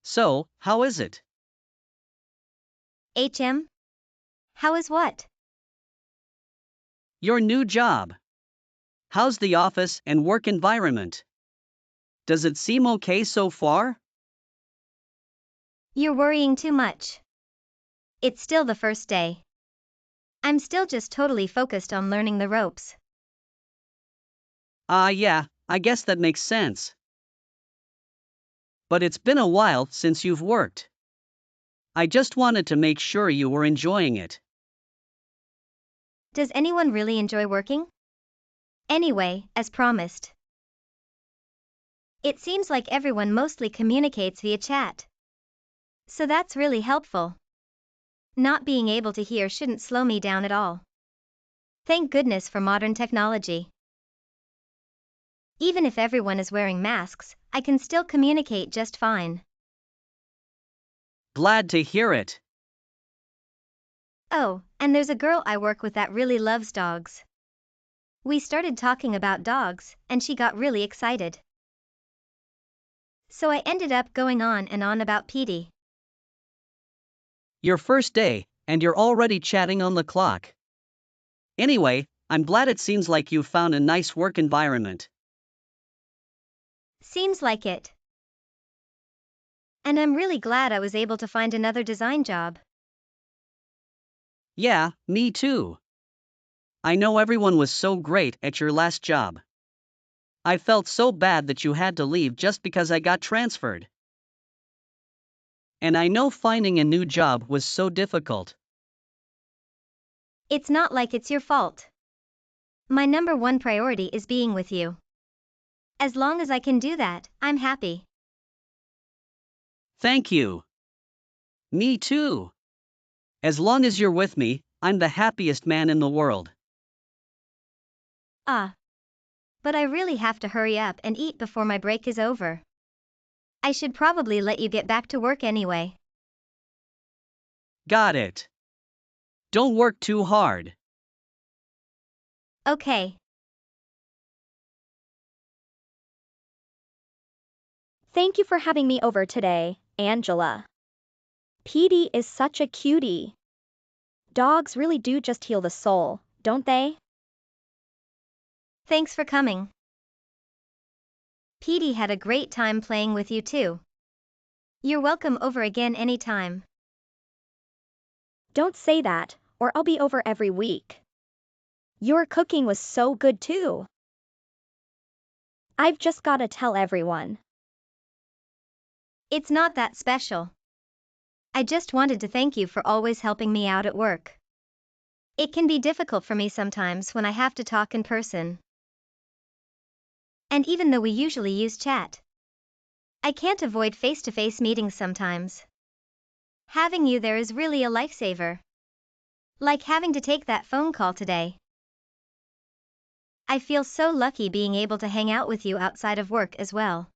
So, how is it? HM? How is what? Your new job. How's the office and work environment? Does it seem okay so far? You're worrying too much. It's still the first day. I'm still just totally focused on learning the ropes. Yeah, I guess that makes sense. But it's been a while since you've worked. I just wanted to make sure you were enjoying it. Does anyone really enjoy working? Anyway, as promised. It seems like everyone mostly communicates via chat. So that's really helpful. Not being able to hear shouldn't slow me down at all. Thank goodness for modern technology. Even if everyone is wearing masks, I can still communicate just fine. Glad to hear it. Oh, and there's a girl I work with that really loves dogs. We started talking about dogs, and she got really excited. So I ended up going on and on about Petey. Your first day, and you're already chatting on the clock. Anyway, I'm glad it seems like you've found a nice work environment. Seems like it. And I'm really glad I was able to find another design job. Yeah, me too. I know everyone was so great at your last job. I felt so bad that you had to leave just because I got transferred. And I know finding a new job was so difficult. It's not like it's your fault. My number one priority is being with you. As long as I can do that, I'm happy. Thank you. Me too. As long as you're with me, I'm the happiest man in the world. But I really have to hurry up and eat before my break is over. I should probably let you get back to work anyway. Got it. Don't work too hard. Okay. Thank you for having me over today, Angela. Petey is such a cutie. Dogs really do just heal the soul, don't they? Thanks for coming. Petey had a great time playing with you too. You're welcome over again anytime. Don't say that, or I'll be over every week. Your cooking was so good too. I've just gotta tell everyone. It's not that special. I just wanted to thank you for always helping me out at work. It can be difficult for me sometimes when I have to talk in person. And even though we usually use chat, I can't avoid face-to-face meetings sometimes. Having you there is really a lifesaver. Like having to take that phone call today. I feel so lucky being able to hang out with you outside of work as well.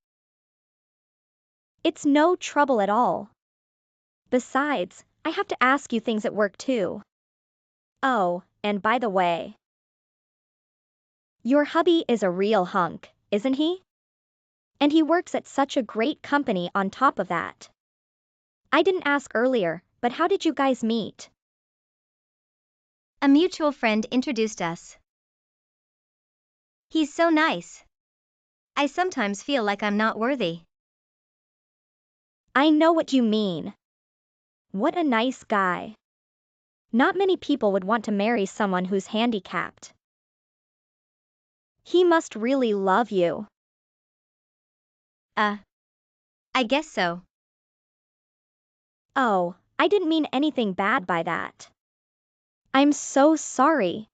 It's no trouble at all. Besides, I have to ask you things at work too. Oh, and by the way, your hubby is a real hunk, isn't he? And he works at such a great company on top of that. I didn't ask earlier, but how did you guys meet? A mutual friend introduced us. He's so nice. I sometimes feel like I'm not worthy. I know what you mean. What a nice guy. Not many people would want to marry someone who's handicapped. He must really love you. I guess so. Oh, I didn't mean anything bad by that. I'm so sorry.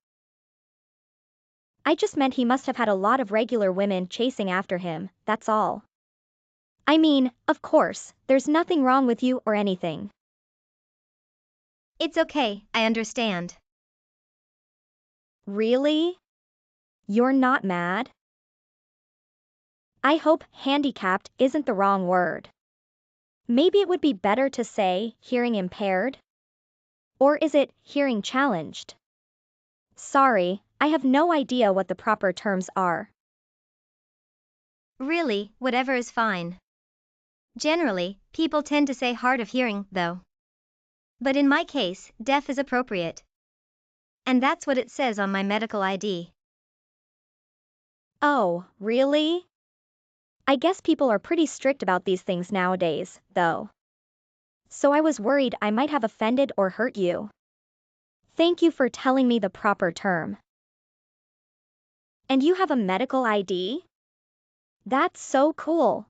I just meant he must have had a lot of regular women chasing after him, that's all. I mean, of course, there's nothing wrong with you or anything. It's okay, I understand. Really? You're not mad? I hope handicapped isn't the wrong word. Maybe it would be better to say hearing impaired? Or is it hearing challenged? Sorry, I have no idea what the proper terms are. Really, whatever is fine. Generally, people tend to say hard of hearing, though. But in my case, deaf is appropriate. And that's what it says on my medical ID. Oh, really? I guess people are pretty strict about these things nowadays, though. So I was worried I might have offended or hurt you. Thank you for telling me the proper term. And you have a medical ID? That's so cool.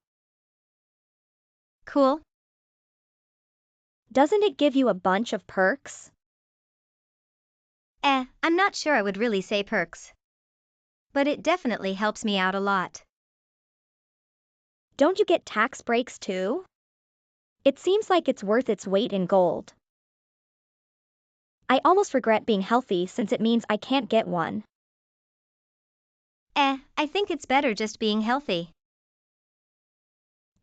Cool? Doesn't it give you a bunch of perks? I'm not sure I would really say perks. But it definitely helps me out a lot. Don't you get tax breaks too? It seems like it's worth its weight in gold. I almost regret being healthy since it means I can't get one. I think it's better just being healthy.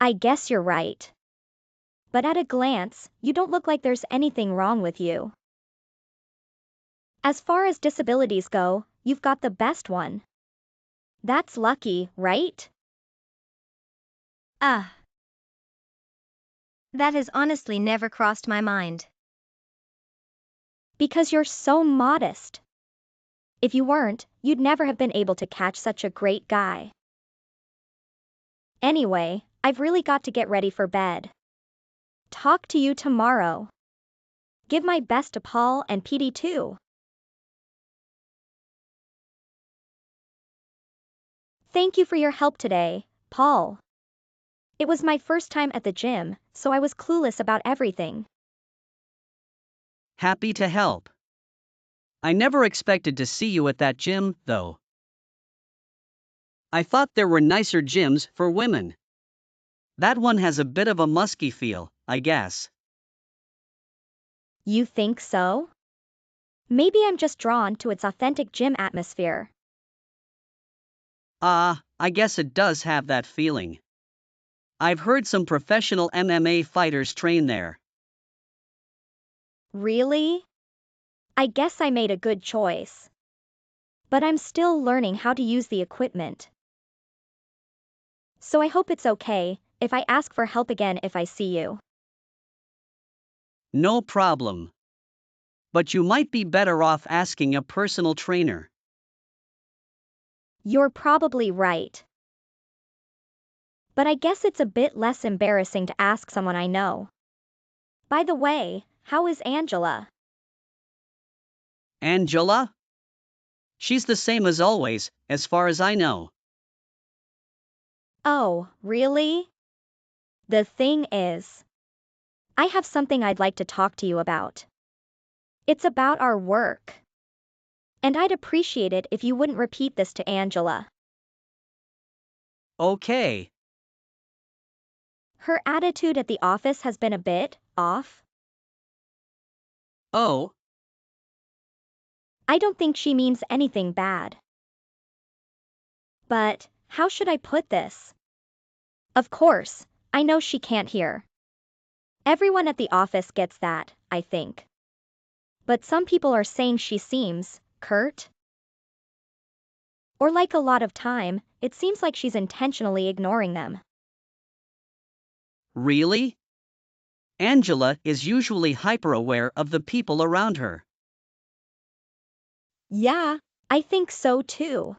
I guess you're right. But at a glance, you don't look like there's anything wrong with you. As far as disabilities go, you've got the best one. That's lucky, right? That has honestly never crossed my mind. Because you're so modest. If you weren't, you'd never have been able to catch such a great guy. Anyway, I've really got to get ready for bed. Talk to you tomorrow. Give my best to Paul and Petey too. Thank you for your help today, Paul. It was my first time at the gym, so I was clueless about everything. Happy to help. I never expected to see you at that gym, though. I thought there were nicer gyms for women. That one has a bit of a musky feel, I guess. You think so? Maybe I'm just drawn to its authentic gym atmosphere. I guess it does have that feeling. I've heard some professional MMA fighters train there. Really? I guess I made a good choice. But I'm still learning how to use the equipment. So I hope it's okay if I ask for help again if I see you. No problem. But you might be better off asking a personal trainer. You're probably right. But I guess it's a bit less embarrassing to ask someone I know. By the way, how is Angela? Angela? She's the same as always, as far as I know. Oh, really? The thing is, I have something I'd like to talk to you about. It's about our work. And I'd appreciate it if you wouldn't repeat this to Angela. Okay. Her attitude at the office has been a bit off. Oh, I don't think she means anything bad. But, how should I put this? Of course, I know she can't hear. Everyone at the office gets that, I think. But some people are saying she seems curt. Or like a lot of time, it seems like she's intentionally ignoring them. really? Angela is usually hyper-aware of the people around her. Yeah, I think so too.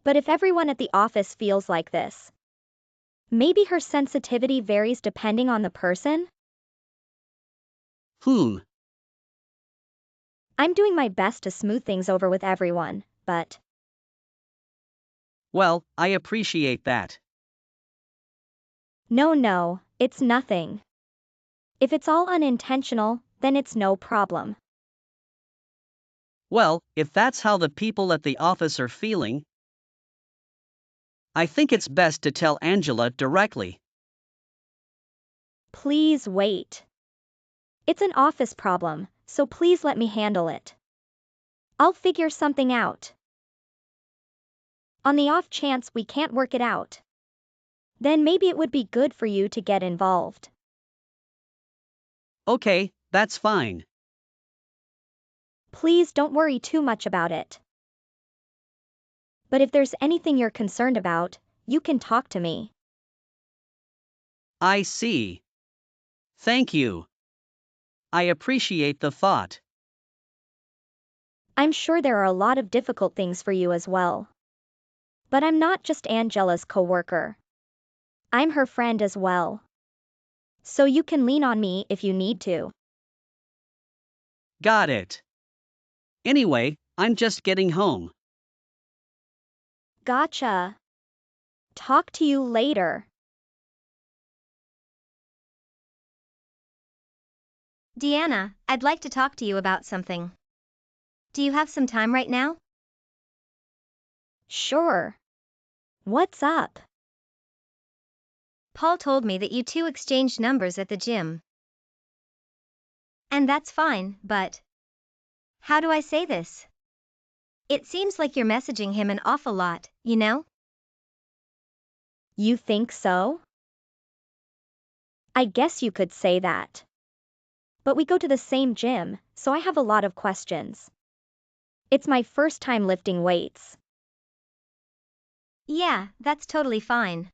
But if everyone at the office feels like this, maybe her sensitivity varies depending on the person? I'm doing my best to smooth things over with everyone, but Well, I appreciate that. no, it's nothing. If it's all unintentional, then it's no problem. Well, if that's how the people at the office are feeling, I think it's best to tell Angela directly. Please wait. It's an office problem, so please let me handle it. I'll figure something out. On the off chance we can't work it out, then maybe it would be good for you to get involved. Okay, that's fine. Please don't worry too much about it. But if there's anything you're concerned about, you can talk to me. I see. Thank you. I appreciate the thought. I'm sure there are a lot of difficult things for you as well. But I'm not just Angela's coworker. I'm her friend as well. So you can lean on me if you need to. Got it. Anyway, I'm just getting home. Gotcha. Talk to you later. Deanna, I'd like to talk to you about something. Do you have some time right now? Sure. What's up? Paul told me that you two exchanged numbers at the gym. And that's fine, but how do I say this? It seems like you're messaging him an awful lot, you know? You think so? I guess you could say that. But we go to the same gym, so I have a lot of questions. It's my first time lifting weights. Yeah, that's totally fine.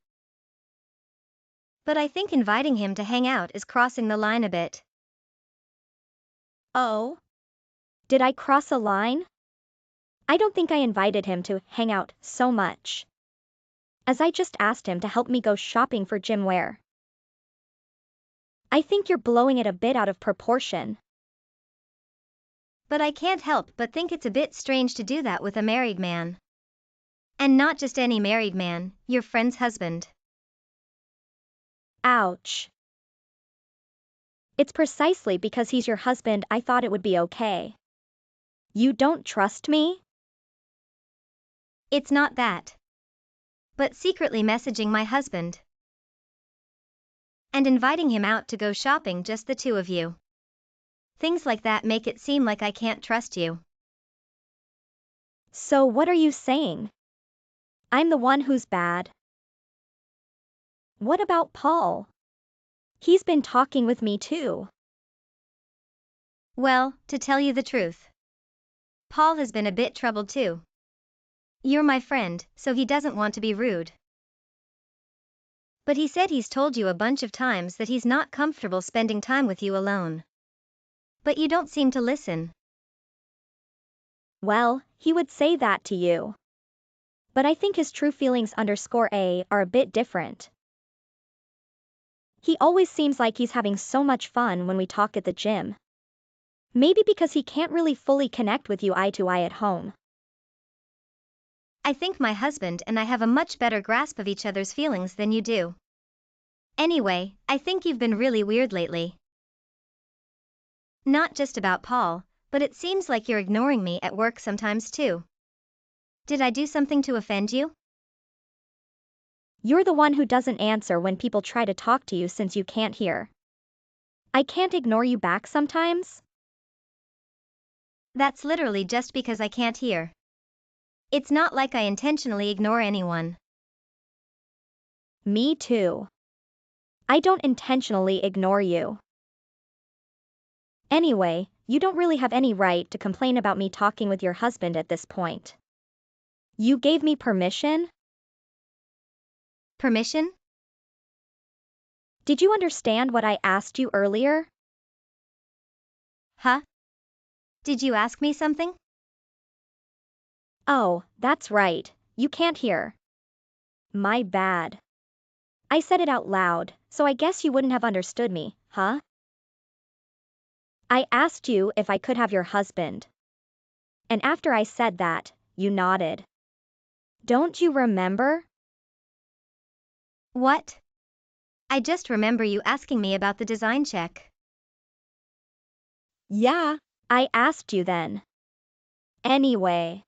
But I think inviting him to hang out is crossing the line a bit. Oh? Did I cross a line? I don't think I invited him to hang out so much, as I just asked him to help me go shopping for gym wear. I think you're blowing it a bit out of proportion. But I can't help but think it's a bit strange to do that with a married man. And not just any married man, your friend's husband. Ouch. It's precisely because he's your husband I thought it would be okay. You don't trust me? It's not that. But secretly messaging my husband. And inviting him out to go shopping, just the two of you. Things like that make it seem like I can't trust you. So what are you saying? I'm the one who's bad. What about Paul? He's been talking with me too. Well, to tell you the truth, Paul has been a bit troubled too. You're my friend, so he doesn't want to be rude. But he said he's told you a bunch of times that he's not comfortable spending time with you alone. But you don't seem to listen. Well, he would say that to you. But I think his true feelings _A are a bit different. He always seems like he's having so much fun when we talk at the gym. Maybe because he can't really fully connect with you eye to eye at home. I think my husband and I have a much better grasp of each other's feelings than you do. Anyway, I think you've been really weird lately. Not just about Paul, but it seems like you're ignoring me at work sometimes too. Did I do something to offend you? You're the one who doesn't answer when people try to talk to you since you can't hear. I can't ignore you back sometimes? That's literally just because I can't hear. It's not like I intentionally ignore anyone. Me too. I don't intentionally ignore you. Anyway, you don't really have any right to complain about me talking with your husband at this point. You gave me permission? Permission? Did you understand what I asked you earlier? Huh? Did you ask me something? Oh, that's right, you can't hear. My bad. I said it out loud, so I guess you wouldn't have understood me, huh? I asked you if I could have your husband. And after I said that, you nodded. Don't you remember? What? I just remember you asking me about the design check. Yeah, I asked you then. Anyway.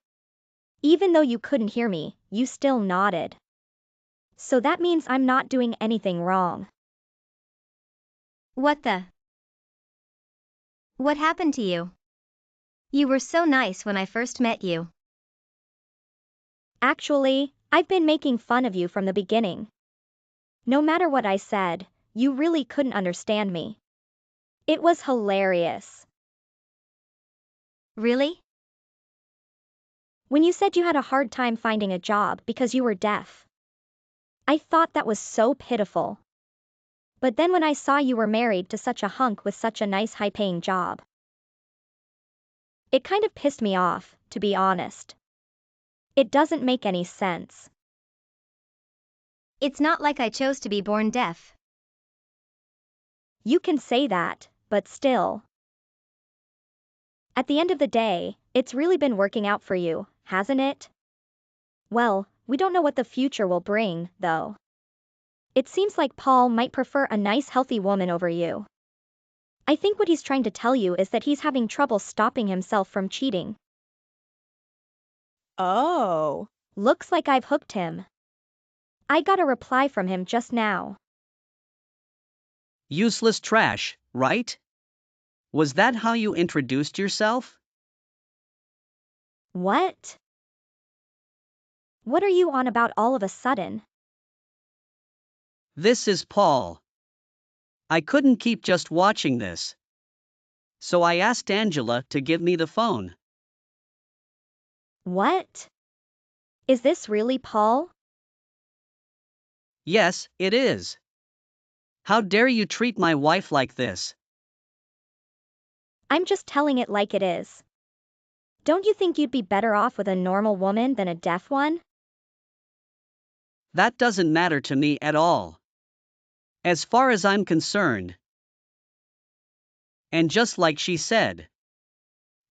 Even though you couldn't hear me, you still nodded. So that means I'm not doing anything wrong. What the? What happened to you? You were so nice when I first met you. Actually, I've been making fun of you from the beginning. No matter what I said, you really couldn't understand me. It was hilarious. Really? When you said you had a hard time finding a job because you were deaf. I thought that was so pitiful. But then when I saw you were married to such a hunk with such a nice high-paying job, it kind of pissed me off, to be honest. It doesn't make any sense. It's not like I chose to be born deaf. You can say that, but still. At the end of the day, it's really been working out for you, hasn't it? Well, we don't know what the future will bring, though. It seems like Paul might prefer a nice healthy woman over you. I think what he's trying to tell you is that he's having trouble stopping himself from cheating. Oh. Looks like I've hooked him. I got a reply from him just now. Useless trash, right? Was that how you introduced yourself? What? What are you on about all of a sudden? This is Paul. I couldn't keep just watching this. So I asked Angela to give me the phone. What? Is this really Paul? Yes, it is. How dare you treat my wife like this? I'm just telling it like it is. Don't you think you'd be better off with a normal woman than a deaf one? That doesn't matter to me at all. As far as I'm concerned. And just like she said,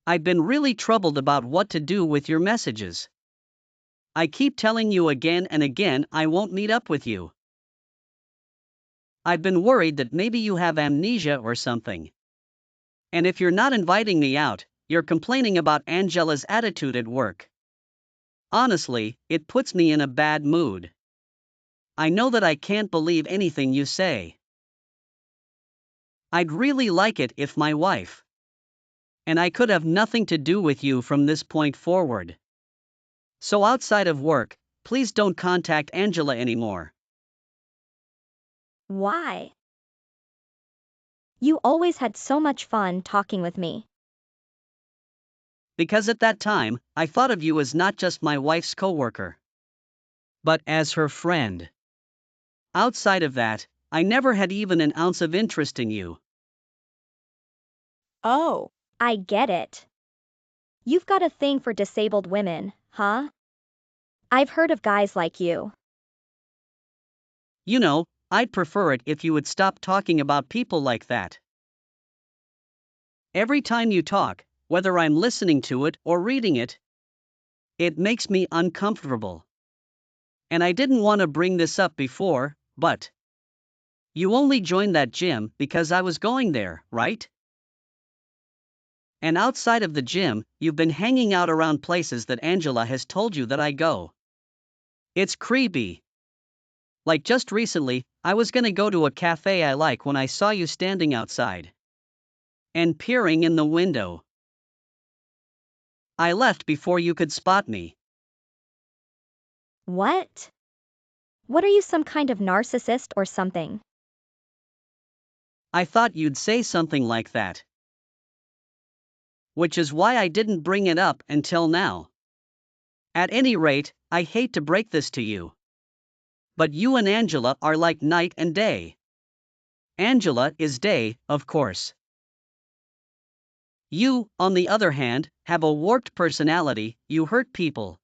I've been really troubled about what to do with your messages. I keep telling you again and again I won't meet up with you. I've been worried that maybe you have amnesia or something. And if you're not inviting me out, you're complaining about Angela's attitude at work. Honestly, it puts me in a bad mood. I know that I can't believe anything you say. I'd really like it if my wife and I could have nothing to do with you from this point forward. So outside of work, please don't contact Angela anymore. Why? You always had so much fun talking with me. Because at that time, I thought of you as not just my wife's coworker, but as her friend. Outside of that, I never had even an ounce of interest in you. Oh. I get it. You've got a thing for disabled women, huh? I've heard of guys like you. You know, I'd prefer it if you would stop talking about people like that. Every time you talk, whether I'm listening to it or reading it, it makes me uncomfortable. And I didn't want to bring this up before, but you only joined that gym because I was going there, right? And outside of the gym, you've been hanging out around places that Angela has told you that I go. It's creepy. Like just recently, I was gonna go to a cafe I like when I saw you standing outside and peering in the window. I left before you could spot me. What? What are you, some kind of narcissist or something? I thought you'd say something like that. Which is why I didn't bring it up until now. At any rate, I hate to break this to you, but you and Angela are like night and day. Angela is day, of course. You, on the other hand, have a warped personality, you hurt people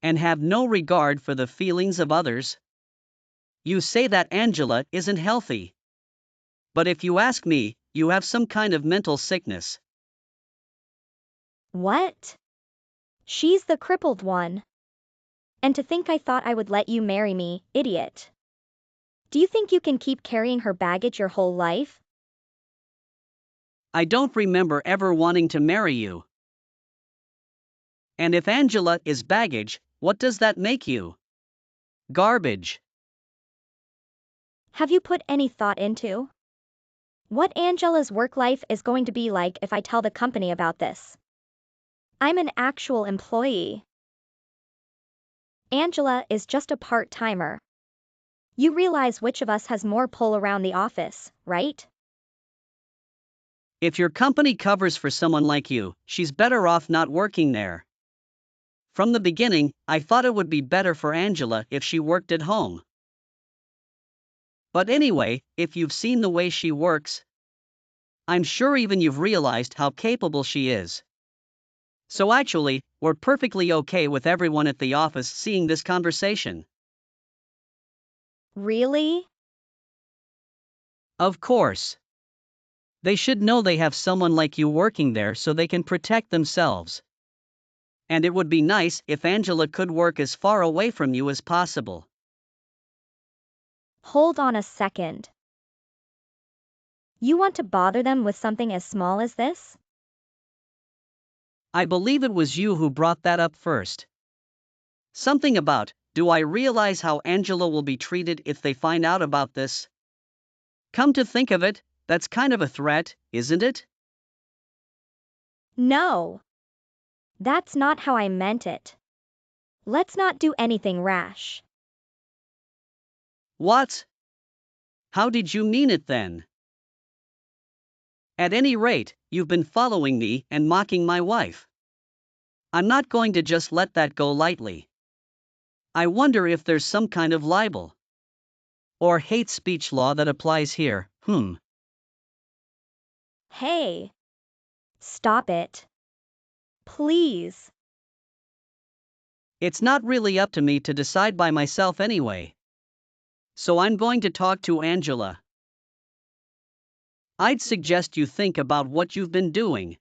and have no regard for the feelings of others. You say that Angela isn't healthy. But if you ask me, you have some kind of mental sickness. What? She's the crippled one. And to think I thought I would let you marry me, idiot. Do you think you can keep carrying her baggage your whole life? I don't remember ever wanting to marry you. And if Angela is baggage, what does that make you? Garbage. Have you put any thought into what Angela's work life is going to be like if I tell the company about this? I'm an actual employee. Angela is just a part-timer. You realize which of us has more pull around the office, right? If your company covers for someone like you, she's better off not working there. From the beginning, I thought it would be better for Angela if she worked at home. But anyway, if you've seen the way she works, I'm sure even you've realized how capable she is. So actually, we're perfectly okay with everyone at the office seeing this conversation. Really? Of course. They should know they have someone like you working there so they can protect themselves. And it would be nice if Angela could work as far away from you as possible. Hold on a second. You want to bother them with something as small as this? I believe it was you who brought that up first. Something about, do I realize how Angela will be treated if they find out about this? Come to think of it, that's kind of a threat, isn't it? No. That's not how I meant it. Let's not do anything rash. What? How did you mean it then? At any rate, you've been following me and mocking my wife. I'm not going to just let that go lightly. I wonder if there's some kind of libel or hate speech law that applies here. Hey. Stop it. Please. It's not really up to me to decide by myself anyway. So I'm going to talk to Angela. I'd suggest you think about what you've been doing.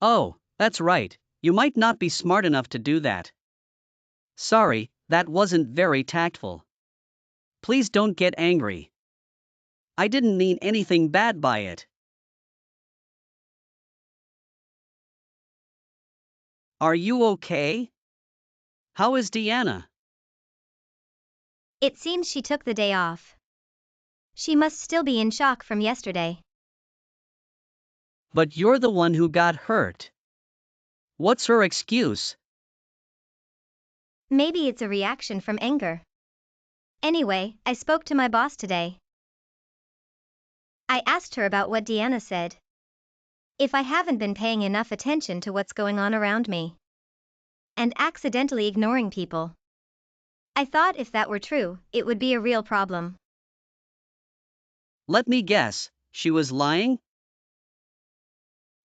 Oh, that's right, you might not be smart enough to do that. Sorry, that wasn't very tactful. Please don't get angry. I didn't mean anything bad by it. Are you okay? How is Deanna? It seems she took the day off. She must still be in shock from yesterday. But you're the one who got hurt. What's her excuse? Maybe it's a reaction from anger. Anyway, I spoke to my boss today. I asked her about what Deanna said. If I haven't been paying enough attention to what's going on around me and accidentally ignoring people. I thought if that were true, it would be a real problem. Let me guess, she was lying?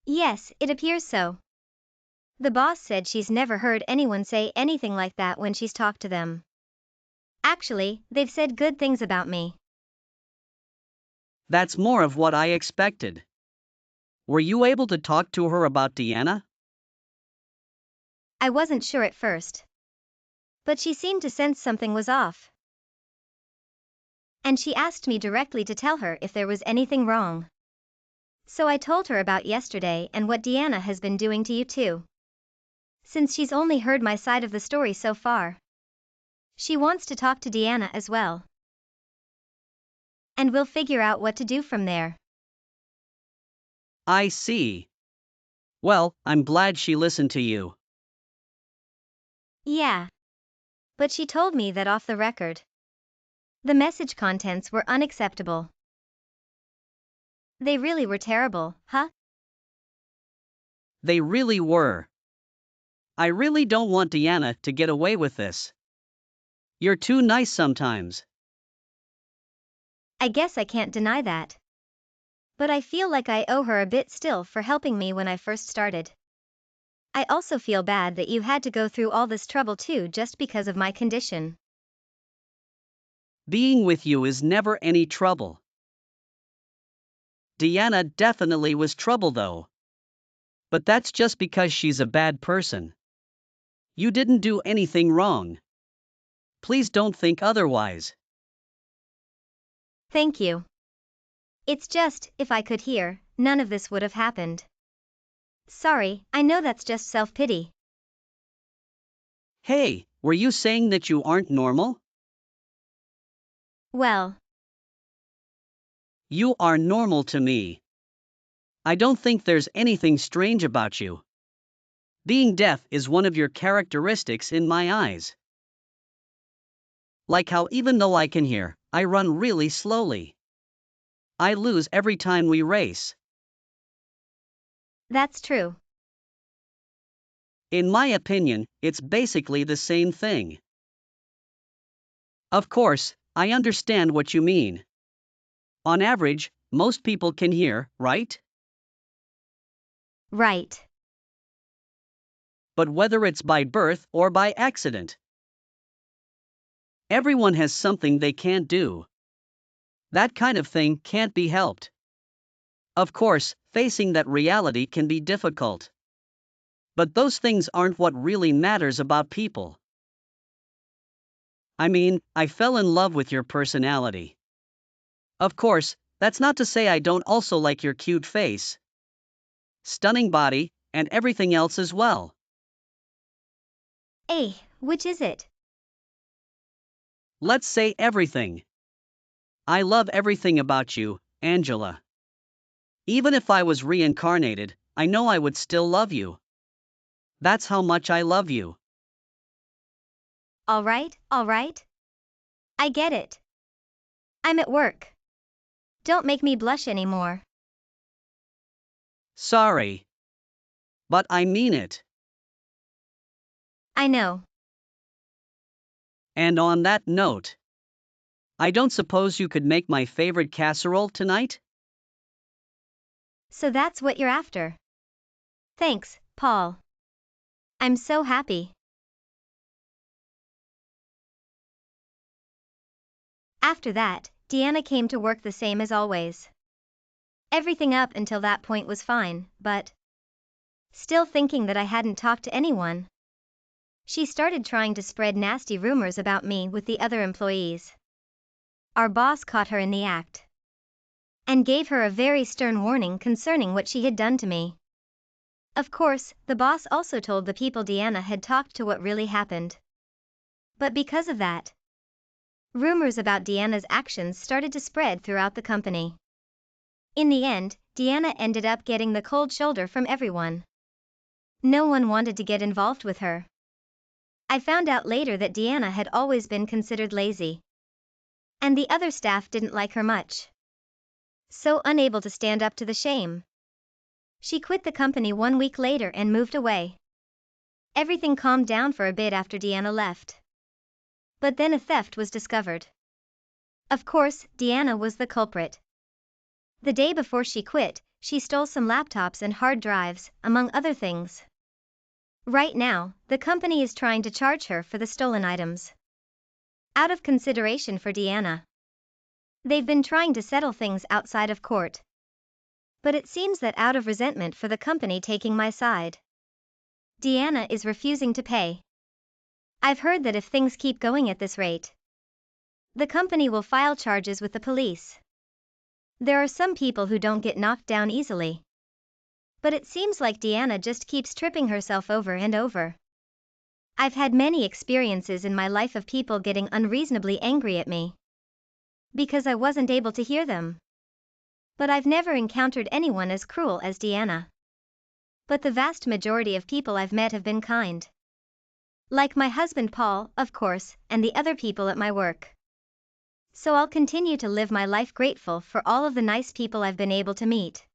Yes, it appears so. The boss said she's never heard anyone say anything like that when she's talked to them. Actually, they've said good things about me. That's more of what I expected. Were you able to talk to her about Deanna? I wasn't sure at first. But she seemed to sense something was off. And she asked me directly to tell her if there was anything wrong. So I told her about yesterday and what Deanna has been doing to you too. Since she's only heard my side of the story so far. She wants to talk to Deanna as well. And we'll figure out what to do from there. I see. Well, I'm glad she listened to you. Yeah. But she told me that off the record. The message contents were unacceptable. They really were terrible, huh? They really were. I really don't want Deanna to get away with this. You're too nice sometimes. I guess I can't deny that. But I feel like I owe her a bit still for helping me when I first started. I also feel bad that you had to go through all this trouble too just because of my condition. Being with you is never any trouble. Deanna definitely was trouble though. But that's just because she's a bad person. You didn't do anything wrong. Please don't think otherwise. Thank you. It's just, if I could hear, none of this would have happened. Sorry, I know that's just self-pity. Hey, were you saying that you aren't normal? Well, You are normal to me. I don't think there's anything strange about you. Being deaf is one of your characteristics in my eyes. Like how even though I can hear, I run really slowly. I lose every time we race. that's true. In my opinion, it's basically the same thing. Of course, I understand what you mean. On average, most people can hear, right? Right. But whether it's by birth or by accident, everyone has something they can't do. That kind of thing can't be helped. Of course, facing that reality can be difficult. But those things aren't what really matters about people. I mean, I fell in love with your personality. Of course, that's not to say I don't also like your cute face, stunning body, and everything else as well. Which is it? Let's say everything. I love everything about you, Angela. Even if I was reincarnated, I know I would still love you. That's how much I love you. All right. I get it. I'm at work. Don't make me blush anymore. Sorry. But I mean it. I know. And on that note, I don't suppose you could make my favorite casserole tonight? So that's what you're after. Thanks, Paul. I'm so happy. After that, Deanna came to work the same as always. Everything up until that point was fine, but still thinking that I hadn't talked to anyone, she started trying to spread nasty rumors about me with the other employees. Our boss caught her in the act and gave her a very stern warning concerning what she had done to me. Of course, the boss also told the people Deanna had talked to what really happened. But because of that, rumors about Deanna's actions started to spread throughout the company. In the end, Deanna ended up getting the cold shoulder from everyone. No one wanted to get involved with her. I found out later that Deanna had always been considered lazy, and the other staff didn't like her much. So unable to stand up to the shame, she quit the company 1 week later and moved away. Everything calmed down for a bit after Deanna left. But then a theft was discovered. Of course, Deanna was the culprit. The day before she quit, she stole some laptops and hard drives, among other things. Right now, the company is trying to charge her for the stolen items, out of consideration for Deanna. They've been trying to settle things outside of court, but it seems that out of resentment for the company taking my side, Deanna is refusing to pay. I've heard that if things keep going at this rate, the company will file charges with the police. There are some people who don't get knocked down easily, but it seems like Deanna just keeps tripping herself over and over. I've had many experiences in my life of people getting unreasonably angry at me because I wasn't able to hear them. But I've never encountered anyone as cruel as Deanna. But the vast majority of people I've met have been kind. Like my husband Paul, of course, and the other people at my work. So I'll continue to live my life grateful for all of the nice people I've been able to meet.